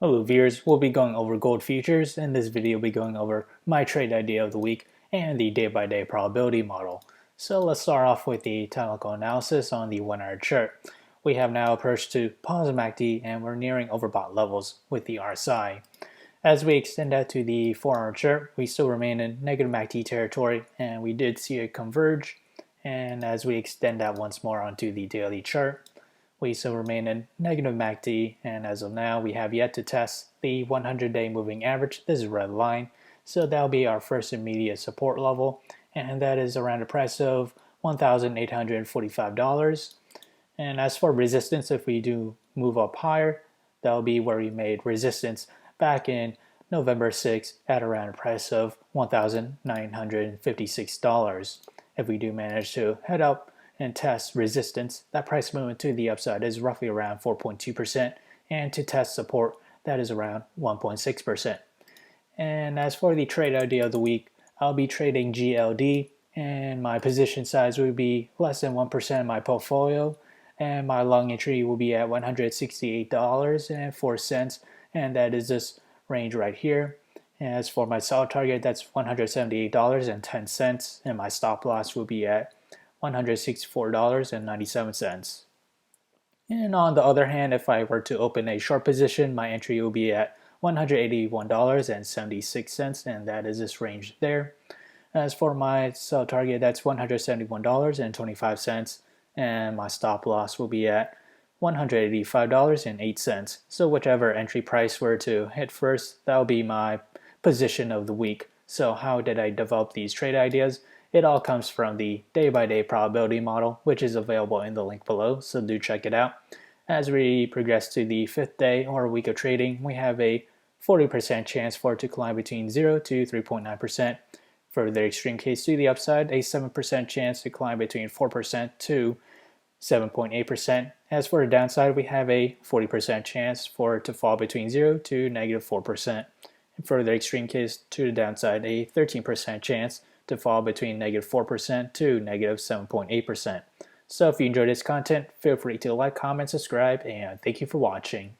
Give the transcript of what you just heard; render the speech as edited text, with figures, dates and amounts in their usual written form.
Hello viewers, we'll be going over gold futures. In this video, we'll be going over my trade idea of the week and the day-by-day probability model. So let's start off with the technical analysis on the 1-hour chart. We have now approached to positive MACD and we're nearing overbought levels with the RSI. As we extend out to the 4-hour chart, we still remain in negative MACD territory and we did see it converge. And as we extend out once more onto the daily chart, we still remain in negative MACD, and as of now we have yet to test the 100-day moving average. This is red line, so that'll be our first immediate support level, and that is around a price of $1,845. And as for resistance, if we do move up higher, that'll be where we made resistance back in November 6th at around a price of $1,956. If we do manage to head up and test resistance, that price movement to the upside is roughly around 4.2%, and to test support, that is around 1.6%. And as for the trade idea of the week, I'll be trading GLD, and my position size will be less than 1% of my portfolio, and my long entry will be at $168.04, and that is this range right here. As for my sell target, that's $178.10, and my stop loss will be at $164.97. And on the other hand, if I were to open a short position, my entry will be at $181.76, and that is this range there. As for my sell target, that's $171.25, and my stop loss will be at $185.08. So whichever entry price were to hit first, that will be my position of the week. So how did I develop these trade ideas? It all comes from the day-by-day probability model, which is available in the link below, so do check it out. As we progress to the 5th day or week of trading, we have a 40% chance for it to climb between 0 to 3.9%. For the extreme case to the upside, a 7% chance to climb between 4% to 7.8%. As for the downside, we have a 40% chance for it to fall between 0 to negative 4%. And for the extreme case to the downside, a 13% chance to fall between negative 4% to negative 7.8%. So if you enjoyed this content, feel free to like, comment, subscribe, and thank you for watching.